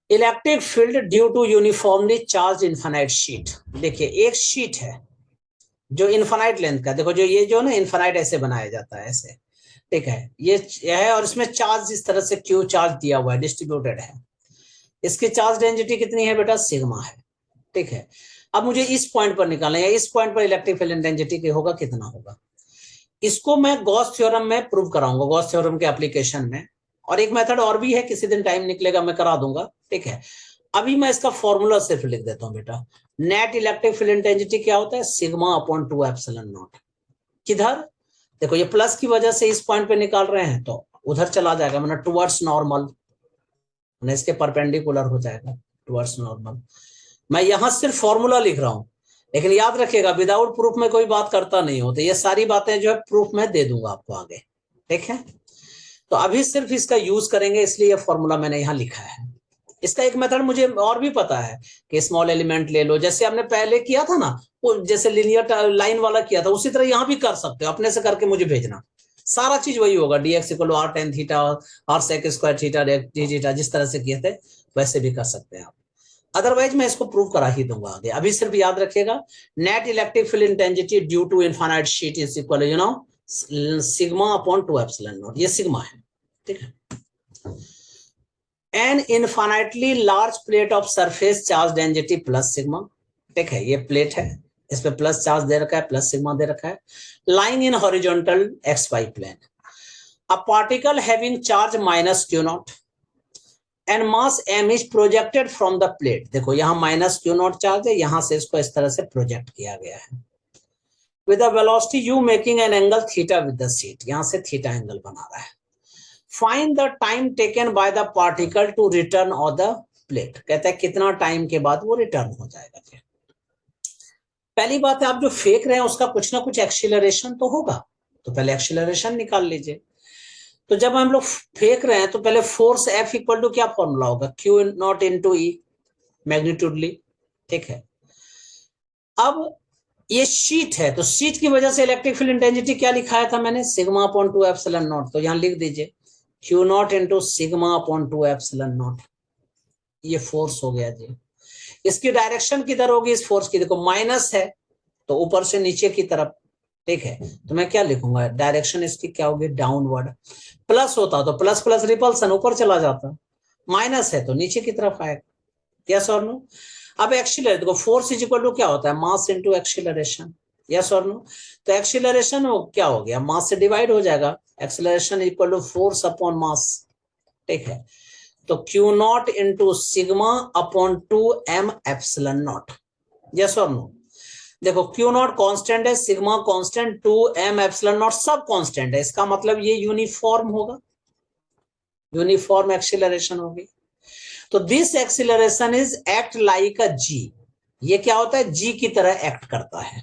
Electric field due to uniformly charge infinite sheet. देखिए एक sheet है जो इन्फानाइट लेंथ का, देखो जो ये जो ना इन्फानाइट ऐसे बनाया जाता है ऐसे, ठीक है, ये है और इसमें चार्ज इस तरह से क्यू चार्ज दिया हुआ है, डिस्ट्रीब्यूटेड है। इसकी चार्ज डेंसिटी कितनी है बेटा, सिग्मा है, ठीक है। अब मुझे इस पॉइंट पर निकालना है, इस पॉइंट पर इलेक्ट्रिक फील्ड इंटेंसिटी होगा कितना होगा। इसको मैं गॉस थ्योरम में प्रूव कराऊंगा, गॉस थ्योरम के एप्लीकेशन में। और एक मेथड और भी है, किसी दिन टाइम निकलेगा मैं करा दूंगा, ठीक है। अभी मैं इसका फॉर्मूला सिर्फ लिख देता हूं बेटा। नेट इलेक्ट्रिक फील्ड इंटेंसिटी क्या होता है, सिग्मा अपॉन 2 एप्सिलॉन नॉट। किधर, देखो ये प्लस की वजह से इस पॉइंट पे निकाल रहे हैं तो उधर चला जाएगा, मतलब टुवर्ड्स नॉर्मल, इसके परपेंडिकुलर हो जाएगा टुवर्ड्स नॉर्मल। मैं यहां सिर्फ फॉर्मूला लिख रहा हूं, लेकिन याद रखिएगा विदाउट प्रूफ में कोई बात करता नहीं होता, ये सारी बातें जो है प्रूफ में दे दूंगा आपको आगे, ठीक है। तो अभी सिर्फ इसका यूज करेंगे, इसलिए ये फॉर्मूला मैंने यहां लिखा है। इसका एक मेथड मुझे और भी पता है कि स्मॉल एलिमेंट ले लो, जैसे हमने पहले किया था ना, वो जैसे लीनियर लाइन वाला किया था, उसी तरह यहां भी कर सकते हो, अपने से करके मुझे भेजना, सारा चीज वही होगा। dx equal R tan theta R sec square theta D theta, जिस तरह से किए थे वैसे भी कर सकते हैं आप। अदरवाइज मैं इसको प्रूव करा ही दूंगा आगे। अभी सिर्फ याद रखिएगा, net electric field intensity due to infinite sheet is equal sigma upon 2 epsilon naught, ये सिग्मा है, ठीक है। An infinitely large plate of surface charge density plus sigma, ठीक है, ये प्लेट है, इस पे प्लस चार्ज दे रखा है, प्लस सिग्मा दे रखा है, line in horizontal X Y plane, a particle having charge minus Q naught and mass m is projected from the plate. देखो यहां माइनस क्यू नॉट चार्ज है, यहां से इसको इस तरह से प्रोजेक्ट किया गया है with a velocity u making an angle theta with the sheet, यहां से थीटा एंगल बना रहा है। Find the time taken by the particle to return on the plate, कहता है कितना टाइम के बाद वो रिटर्न हो जाएगा। फिर पहली बात है, आप जो फेंक रहे हैं उसका कुछ ना कुछ एक्सीलरेशन तो होगा, तो पहले एक्सीलरेशन निकाल लीजिए। तो जब हम लोग फेंक रहे हैं तो पहले फोर्स F इक्वल टू क्या फॉर्मूला होगा, क्यू नॉट इंटू ई मैग्नीट्यूडली, ठीक है। अब ये शीट है, तो शीट की वजह से इलेक्ट्रिक फील्ड इंटेंसिटी क्या लिखाया था मैंने, सिग्मा अपॉन 2 एप्सिलॉन नॉट, तो यहां लिख दीजिए Q naught into sigma upon 2 epsilon naught, ये फोर्स हो गया जी। इसकी डायरेक्शन किधर होगी इस फोर्स की, देखो माइनस है तो ऊपर से नीचे की तरफ, ठीक है। तो मैं क्या लिखूंगा, डायरेक्शन इसकी क्या होगी, डाउनवर्ड। प्लस होता तो प्लस प्लस रिपल्सन ऊपर चला जाता, माइनस है तो नीचे की तरफ आएगा। यस और नो। अब एक्सीलरेशन, देखो फोर्स इज इक्वल टू क्या होता है, मास इनटू एक्सीलरेशन, यस और नो। तो एक्सीलरेशन क्या हो गया, मास से डिवाइड हो जाएगा, acceleration equal to force upon mass, ठीक है। तो Q naught into sigma upon 2 m epsilon naught, yes और नो। देखो क्यू नॉट कांस्टेंट है, sigma constant, 2 m epsilon naught सब कांस्टेंट है, इसका मतलब ये यूनिफॉर्म होगा, यूनिफॉर्म एक्सीलरेशन होगी। तो this acceleration is act like a g, ये क्या होता है, जी की तरह एक्ट करता है,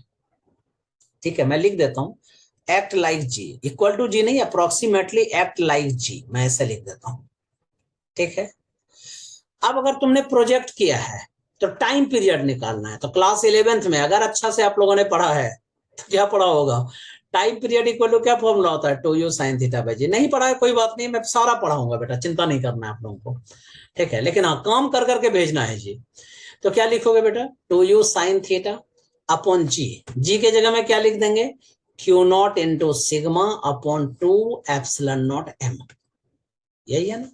ठीक है। मैं लिख देता हूं act like g, equal to g नहीं, अप्रोक्सीमेटली एक्ट लाइक जी, मैं ऐसे लिख देता हूं, ठीक है। अब अगर तुमने प्रोजेक्ट किया है तो टाइम पीरियड निकालना है, तो क्लास 11th में अगर अच्छा से आप लोगों ने पढ़ा है तो क्या पढ़ा होगा, टाइम पीरियड इक्वल टू क्या फॉर्मूला होता है, 2u sin थीटा बाई जी। नहीं पढ़ा है कोई बात नहीं, मैं सारा पढ़ाऊंगा बेटा, चिंता नहीं करना है आप लोगों को, ठीक है। लेकिन हाँ काम कर करके भेजना है जी। तो क्या लिखोगे बेटा, 2u sin थीटा अपॉन जी, जी के जगह में क्या लिख देंगे, Q naught into sigma upon 2 epsilon naught m, यही है ना,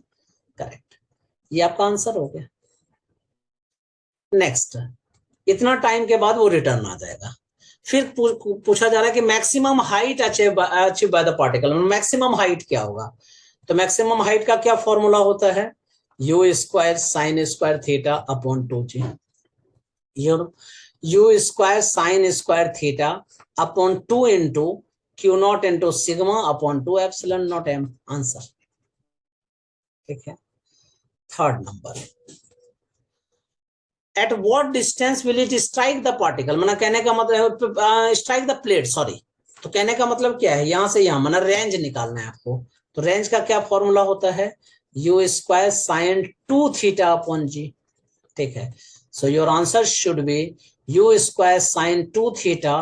करेक्ट, ये आपका आंसर हो गया। नेक्स्ट, इतना टाइम के बाद वो रिटर्न आ जाएगा। फिर पूछा जा रहा है कि maximum height achieve by the particle, maximum height क्या होगा। तो मैक्सिमम हाइट का क्या फॉर्मूला होता है, u square sine square theta upon 2g, you square sine square theta upon 2 into Q naught into sigma upon 2 epsilon naught m, answer, ठीक है। Third number, at what distance will it strike the particle, मतलब कहने का मतलब strike the plate, sorry. तो कहने का मतलब क्या है, यहां से यहां मतलब रेंज निकालना है आपको। तो रेंज का क्या फॉर्मूला होता है, u square sine 2 theta upon g, ठीक है। So your answer should be u square sine 2 theta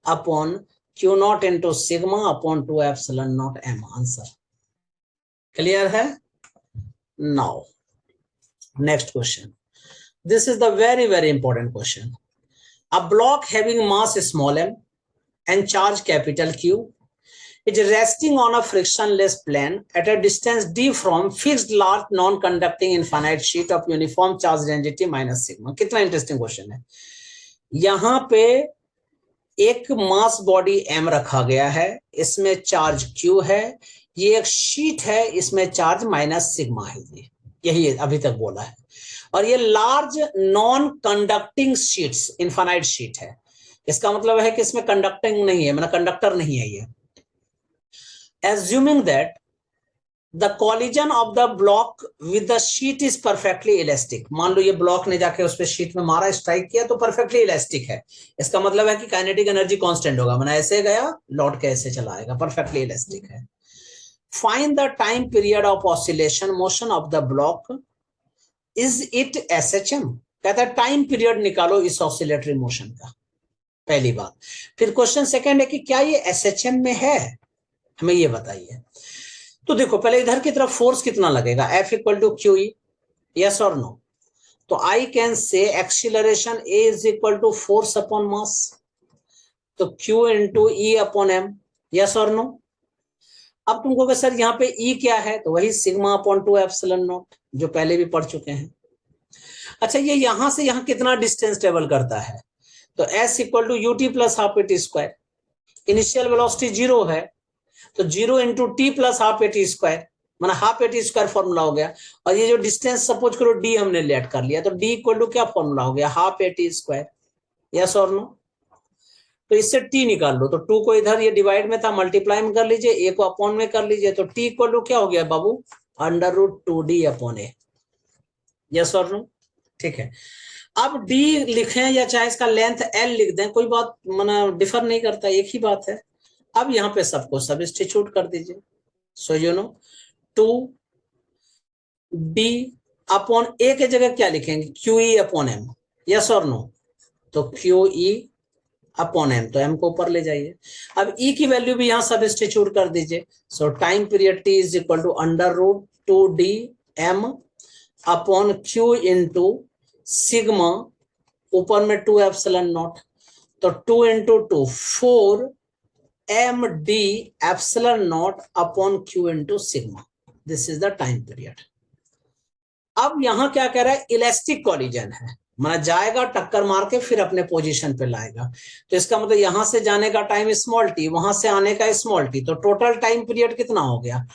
upon q naught into sigma upon 2 epsilon naught m, answer. Clear है। Now next question, this is the very important question. A block having mass small m and charge capital Q is resting on a frictionless plane at a distance d from fixed large non-conducting infinite sheet of uniform charge density minus sigma. कितना interesting question है। यहां पे एक mass body m रखा गया है, इसमें charge q है, ये एक शीट है, इसमें चार्ज माइनस सिग्मा है जी, यही अभी तक बोला है। और ये large non conducting sheets infinite sheet है, इसका मतलब है कि इसमें कंडक्टिंग नहीं है, मतलब कंडक्टर नहीं है ये। Assuming that the collision of the block with the sheet is perfectly elastic, मान लो ये ब्लॉक ने जाके उस पे शीट में मारा, स्ट्राइक किया, तो परफेक्टली इलास्टिक है, इसका मतलब है कि काइनेटिक एनर्जी कांस्टेंट होगा, मतलब ऐसे गया लौट के ऐसे चला आएगा, परफेक्टली इलास्टिक है। Find the time period of oscillation motion of the block, is it SHM, कहता है टाइम पीरियड निकालो इस ऑसिलेटरी मोशन का, पहली बात। फिर क्वेश्चन सेकंड है कि क्या ये एसएचएम में है, हमें ये बताइए। तो देखो पहले इधर की तरफ फोर्स कितना लगेगा, F equal to Q E, yes और नो। तो I can say acceleration a is equal to force upon mass, तो Q into E upon M, yes और नो। अब तुमको कि सर यहाँ पे E क्या है, तो वही सिग्मा अपॉन 2 एप्सिलॉन नॉट, जो पहले भी पढ़ चुके हैं। अच्छा ये यहां से यहां कितना डिस्टेंस ट्रेवल करता है, तो S equal to u t plus half A T square, initial velocity 0 है, तो 0 into t plus half A T square, माना half A T square formula हो गया। और ये जो डिस्टेंस सपोज करो D हमने लेट कर लिया, तो D इक्वल टू क्या फॉर्मूला हो गया, half A T square, yes और नो। तो इससे t निकाल लो, तो 2 को इधर ये डिवाइड में था, मल्टीप्लाई में कर लीजिए, a को अपॉन में कर लीजिए, तो t इक्वल टू क्या हो गया बाबू, under root 2d upon a, yes और नो, ठीक है। अब d लिखें या चाहे इसका लेंथ l लिख दें, कोई बात माना डिफर नहीं करता, एक ही बात है। अब यहाँ पे सबको सब्स्टिट्यूट कर दीजिए, so you know 2d upon a के जगह क्या लिखेंगे, QE अपॉन m, यस और नो। तो QE अपॉन m, तो m को ऊपर ले जाइए। अब e की वैल्यू भी यहां सब्स्टिट्यूट कर दीजिए, so time period t is equal to under root 2d m upon q into sigma, ऊपर में 2 एप्सिलॉन नॉट, तो 2 into 2 4 m d epsilon not upon q into sigma, this is the time period. अब यहां क्या कह रहा है, elastic collision है, माना जाएगा टक्कर मार के फिर अपने पोजीशन पे लाएगा, तो इसका मतलब यहां से जाने का टाइम स्मॉल टी, वहां से आने का स्मॉल टी, तो टोटल टाइम पीरियड कितना हो गया,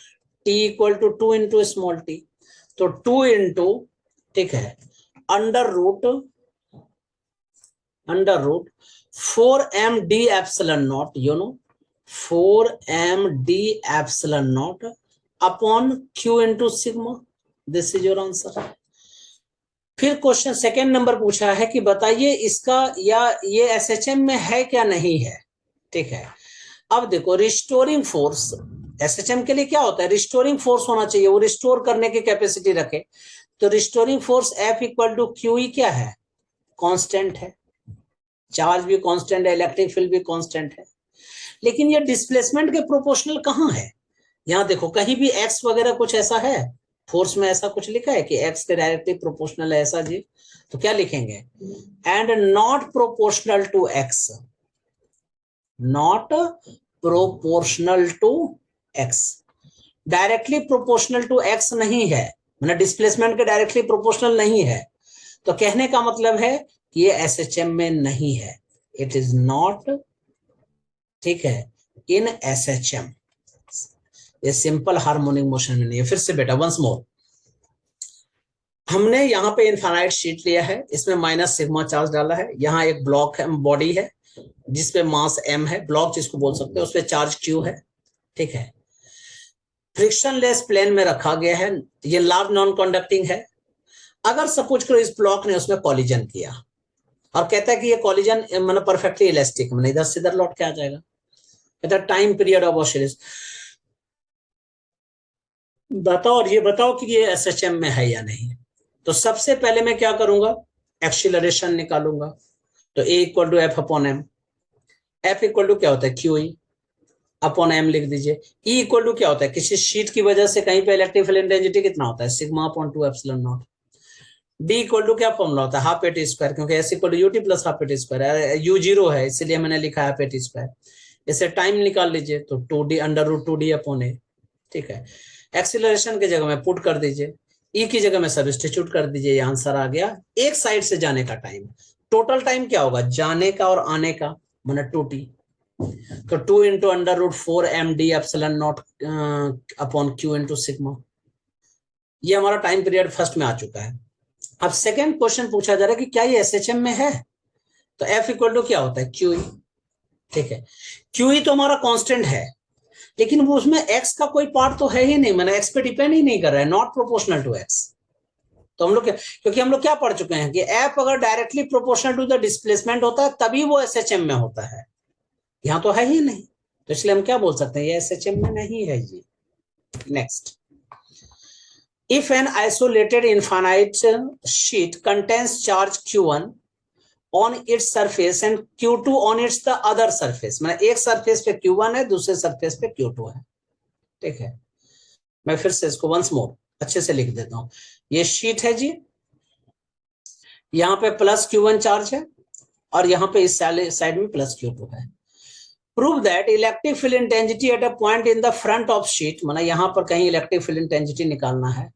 t equal to 2 into small T, तो 2 इंटू, ठीक है, under root 4m d epsilon naught, you know 4m d epsilon not upon q into sigma, this is your answer. फिर question second number पूछा है कि बताइए इसका या ये एसएचएम में है क्या नहीं है, ठीक है। अब देखो रिस्टोरिंग फोर्स, एसएचएम के लिए क्या होता है, रिस्टोरिंग फोर्स होना चाहिए, वो रिस्टोर करने की कैपेसिटी रखे, तो restoring force F equal to QE क्या है, कांस्टेंट है, चार्ज भी कांस्टेंट है, इलेक्ट्रिक फील्ड भी कांस्टेंट है, लेकिन ये डिस्प्लेसमेंट के प्रोपोर्शनल कहाँ है, यहाँ देखो कहीं भी x वगैरह कुछ ऐसा है, फोर्स में ऐसा कुछ लिखा है कि x के डायरेक्टली प्रोपोर्शनल है ऐसा जी, तो क्या लिखेंगे, and not proportional to x, not proportional to x, directly proportional to x नहीं है, मतलब डिस्प्लेसमेंट के डायरेक्टली प्रोपोर्शनल नहीं है, तो कहने का मतलब है कि ये एसएचएम में नहीं है, इट इज नॉट, ठीक है, इन एसएचएम, ये सिंपल हार्मोनिक मोशन में नहीं है। फिर से बेटा वंस मोर, हमने यहाँ पे इनफाइनाइट शीट लिया है, इसमें माइनस सिग्मा चार्ज डाला है, यहाँ एक ब्लॉक है, बॉडी है जिसपे मास m है, ब्लॉक जिसको बोल सकते हैं, उस पे चार्ज q है, ठीक है, फ्रिक्शनलेस प्लेन में रखा गया है, ये लार्ज नॉन कंडक्टिंग है। अगर सपोज करो इस ब्लॉक ने उसमें कॉलिजन किया और कहता है कि ये कॉलिजन मतलब परफेक्टली इलास्टिक, मतलब इधर से इधर लौट के आ जाएगा, कहता टाइम पीरियड ऑफ ऑसिलेशन बताओ, और ये बताओ कि ये एसएचएम में है या नहीं। तो सबसे पहले मैं क्या करूंगा, एक्सीलरेशन निकालूंगा, तो a equal to F upon M, F equal to क्या होता है QE अपॉन m लिख दीजिए, E इक्वल टू क्या होता है, किसी शीट की वजह से कहीं पे इलेक्ट्रिक फील्ड इंटेंसिटी कितना होता है, sigma upon 2 epsilon not, D equal to क्या फॉर्मूला होता है, हाफ ए टी स्क्वायर, क्योंकि S equal to U T plus half A T square, U zero है इसलिए मैंने लिखा है हाफ ए टी स्क्वायर। इसे टाइम निकाल लीजिए तो 2d under root 2d upon ए, ठीक है। एक्सीलरेशन की जगह में पुट कर दीजिए, ई की जगह में सब्स्टिट्यूट कर दीजिए, ये आंसर आ गया। एक साइड से जाने का टाइम, टोटल टाइम क्या होगा जाने का और आने का, माना 2t, तो 2 into under root 4 M D epsilon not upon Q into sigma. ये हमारा टाइम पीरियड फर्स्ट में आ चुका है। अब सेकेंड क्वेश्चन पूछा जा रहा है कि क्या ये एसएचएम में है, तो एफ इक्वल टू क्या होता है क्यूई, ठीक है। क्यूई तो हमारा कांस्टेंट है, लेकिन वो उसमें एक्स का कोई पार्ट तो है ही नहीं, मैंने एक्स पे डिपेंड ही नहीं कर रहा है, नॉट प्रोपोर्शनल टू एक्स। तो हम लोग क्योंकि हम लोग क्या पढ़ चुके हैं कि एफ अगर directly proportional to the displacement होता है तभी वो एसएचएम में होता है, यहां तो है ही नहीं, तो इसलिए हम क्या बोल सकते हैं ये एसएचएम में नहीं है जी। Next, if an isolated infinite sheet contains charge q1 on its surface and q2 on its the other surface, मतलब एक सरफेस पे q1 है दूसरे सरफेस पे q2 है, ठीक है। मैं फिर से इसको वंस मोर अच्छे से लिख देता हूं। ये शीट है जी, यहाँ पे प्लस q1 चार्ज है और यहाँ पे इस साइड में प्लस q2 है। Prove that electric field intensity at a point in the front of sheet, माना यहाँ पर कहीं इलेक्ट्रिक फील्ड इंटेंसिटी निकालना है,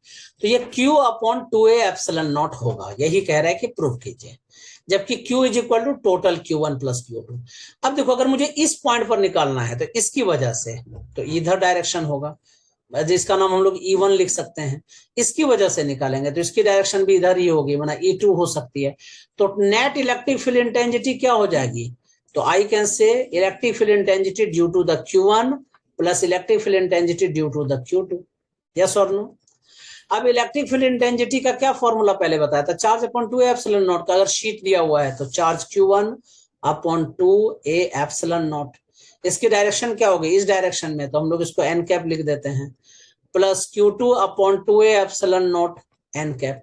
तो ये Q upon 2a epsilon not होगा, यही कह रहा है कि प्रूव कीजिए, जबकि Q is equal to total Q1 plus Q2। अब देखो अगर मुझे इस पॉइंट पर निकालना है तो इसकी वजह से तो इधर डायरेक्शन होगा, जिसका नाम हम लोग E1 लिख सकते हैं, इसकी वजह से निकालेंगे तो इसकी डायरेक्शन भी इधर ही होगी, माना E2 हो सकती है। तो नेट इलेक्ट्रिक फील्ड इंटेंसिटी क्या हो जाएगी, तो I can say electric field intensity due to the Q1 plus electric field intensity due to the Q2, yes or no। अब इलेक्ट्रिक फील्ड इंटेंसिटी का क्या फॉर्मूला पहले बताया था, charge upon 2a epsilon not का, अगर शीट दिया हुआ है तो charge Q1 upon 2a epsilon not, इसकी डायरेक्शन क्या होगी इस डायरेक्शन में, तो हम लोग इसको n कैप लिख देते हैं, plus Q2 upon 2a epsilon naught n cap,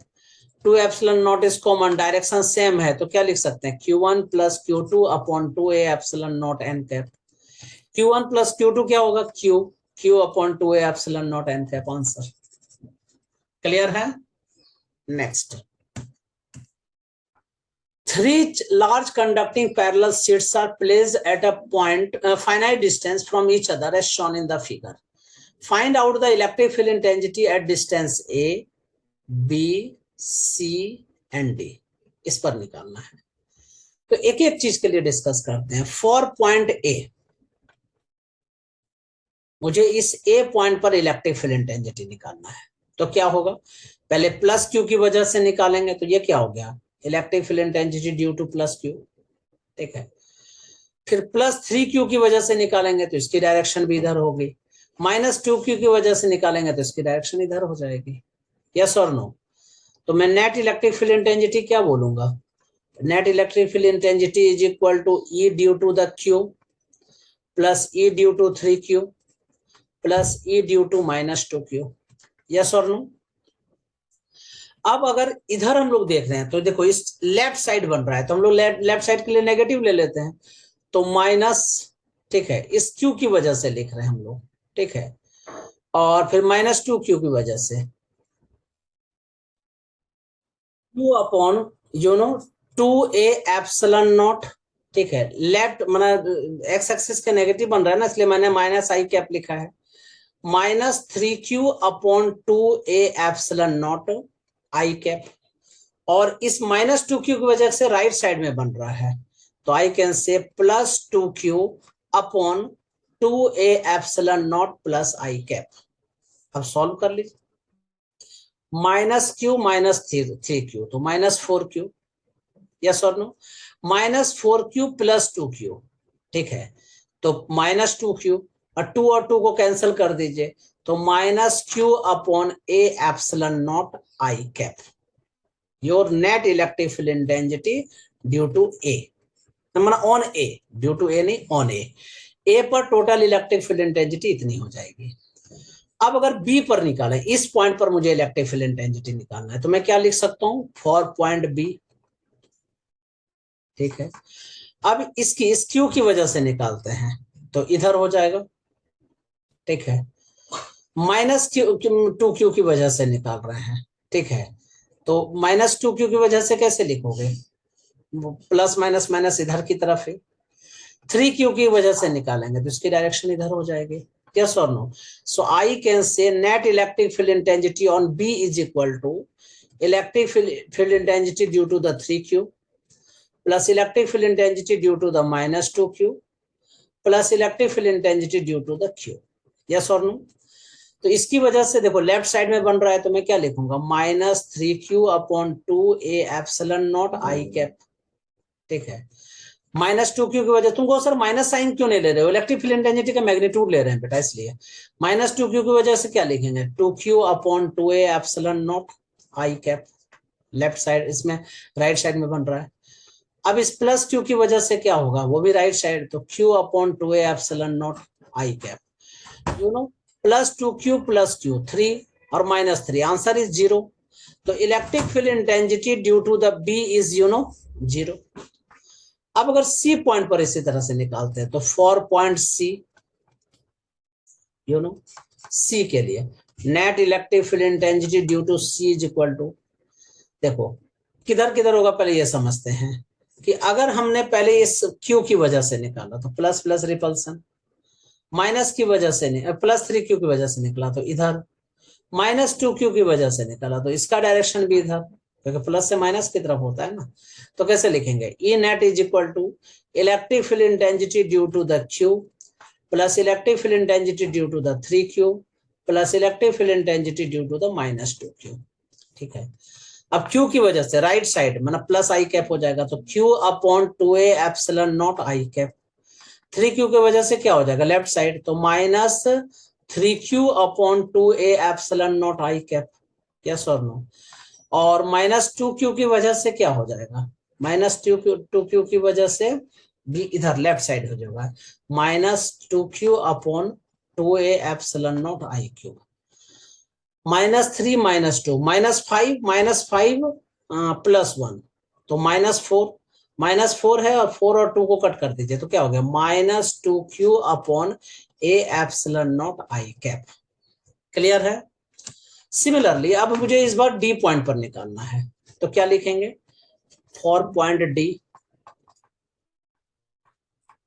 2 epsilon naught is common, direction same है तो क्या लिख सकते हैं Q1 plus Q2 upon 2a epsilon naught n cap. Q1 plus Q2 क्या होगा Q upon 2a epsilon naught n cap, answer clear है। Next, 3 large conducting parallel sheets are placed at a point finite distance from each other as shown in the figure. Find out the electric field intensity at distance A, B, C and D, इस पर निकालना है। तो एक एक चीज के लिए डिस्कस करते हैं। फॉर पॉइंट ए, मुझे इस ए पॉइंट पर इलेक्ट्रिक फील्ड इंटेंसिटी निकालना है, तो क्या होगा, पहले प्लस क्यू की वजह से निकालेंगे, तो ये क्या हो गया electric field intensity due two plus Q, ठीक है। फिर प्लस 3q की वजह से निकालेंगे तो इसकी डायरेक्शन भी इधर होगी, माइनस 2q की वजह से निकालेंगे तो इसकी डायरेक्शन इधर हो जाएगी, यस और नो। तो मैं नेट इलेक्ट्रिक फील्ड इंटेंसिटी क्या बोलूंगा, net electric field intensity is equal to E due to the Q plus E due to 3q plus E due to minus 2q, yes और no. अब अगर इधर हम लोग देख रहे हैं तो देखो इस लेफ्ट साइड बन रहा है, तो हम लोग लेफ्ट साइड के लिए नेगेटिव ले लेते हैं, तो माइनस, ठीक है, इस क्यू की वजह से लिख रहे हैं हम लोग, ठीक है, और फिर माइनस 2q की वजह से q upon 2a epsilon not, ठीक है। लेफ्ट माना एक्स एक्सिस के नेगेटिव बन रहा है ना, इसलिए मैंने माइनस आई कैप लिखा है, minus 3q upon 2a epsilon naught i cap, और इस माइनस 2q की वजह से राइट साइड में बन रहा है, तो I can say plus 2q अपॉन 2a epsilon not plus I cap. अब सॉल्व कर लीजिए, माइनस q माइनस 3q तो माइनस 4q, यस और no, minus 4q plus 2q, ठीक है, तो माइनस 2q और 2 को कैंसिल कर दीजिए, तो minus q upon a epsilon naught i cap, your net electric field intensity due to a, on a, due to a नहीं ऑन ए पर टोटल इलेक्ट्रिक फील्ड इंटेंसिटी इतनी हो जाएगी। अब अगर बी पर निकालें, इस पॉइंट पर मुझे इलेक्ट्रिक फील्ड इंटेंसिटी निकालना है, तो मैं क्या लिख सकता हूं फॉर पॉइंट बी, ठीक है। अब इसकी इस क्यू की वजह से निकालते हैं तो इधर हो जाएगा, ठीक है, माइनस 2q की वजह से निकाल रहे हैं, ठीक है, तो -2q की वजह से कैसे लिखोगे, प्लस माइनस माइनस इधर की तरफ है, 3q की वजह से निकालेंगे तो इसकी डायरेक्शन इधर हो जाएगी, yes or no? So I can say net electric field intensity on B is equal to electric field intensity due to the 3q plus electric field intensity due to the -2q plus electric field intensity due to the q, yes or no? तो इसकी वजह से देखो left side में बन रहा है तो मैं क्या लिखूंगा, -3q/2a/0 ठीक है। -2q की वजह, तुमको सर माइनस साइन क्यों नहीं ले रहे हो, इलेक्ट्रिक फील्ड इंटेंसिटी का मैग्नीट्यूड ले रहे हैं बेटा, इसलिए -2q की वजह से क्या लिखेंगे, 2q/2a/0 लेफ्ट साइड, इसमें राइट साइड में बन रहा है। अब इस प्लस q की वजह से क्या होगा, वो भी राइट साइड, तो q/2a/0 you know, +2q + q 3 और -3, आंसर इज 0। तो electric field intensity due to the B is 0। अब अगर सी पॉइंट पर इसी तरह से निकालते हैं तो फॉर पॉइंट सी, सी के लिए net electric field intensity due to C is equal to, देखो किधर किधर होगा पहले ये समझते हैं कि अगर हमने पहले इस क्यू की वजह से निकाला तो प्लस प्लस रिपल्सन, माइनस की वजह से +3q की वजह से निकला तो इधर, -2q की वजह से निकाला तो इसका डायरेक्शन भी इधर, क्योंकि प्लस से माइनस की तरफ होता है ना। तो कैसे लिखेंगे, E net is equal to electric field intensity due to the Q plus electric field intensity due to the 3q plus electric field intensity due to the -2q, ठीक है। अब q की वजह से राइट साइड मतलब plus आई cap हो जाएगा, तो q/2a/0 3q की वजह से क्या हो जाएगा लेफ्ट साइड, तो -3q/2a/0 यस और नो, और -2q की वजह से क्या हो जाएगा, -2q की वजह से भी इधर लेफ्ट साइड हो जाएगा, -2q/2a/0 -3 -2 -5 +1 तो -4, -4 है और 4 और 2 को कट कर दीजिए तो क्या हो गया, -2q/a/0 क्लियर है। सिमिलरली अब मुझे इस बार डी पॉइंट पर निकालना है तो क्या लिखेंगे, for point D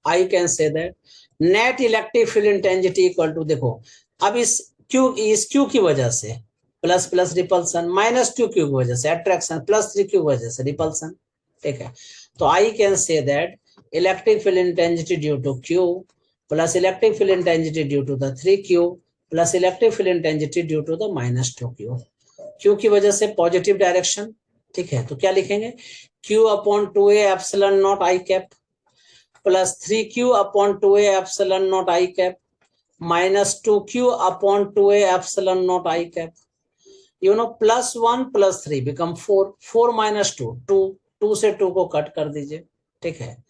I can say that net electric field intensity equal to, देखो अब इस क्यू की वजह से प्लस प्लस रिपल्सन, -2q की वजह से अट्रैक्शन, +3q की वजह से रिपल्सन, ठीक है। तो I can say that electric field intensity due to Q plus electric field intensity due to the 3q plus electric field intensity due to the -2q, Q की वजह से पॉजिटिव डायरेक्शन, ठीक है। तो क्या लिखेंगे, q/2a/0 plus 3q/2a/0 -2q/2a/0 +1 + 3 become 4, 4 - 2 से 2 को कट कर दीजिए, ठीक है।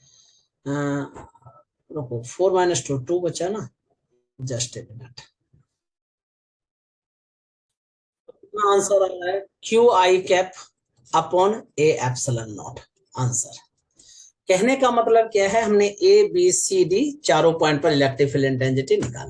रुको 4 - 2 बचा ना, जस्ट ए मिनट, आंसर आ रहा है QI/A/0 आंसर। कहने का मतलब क्या है, हमने A B C D चारों पॉइंट पर इलेक्ट्रिक फील्ड इंटेंसिटी निकाली।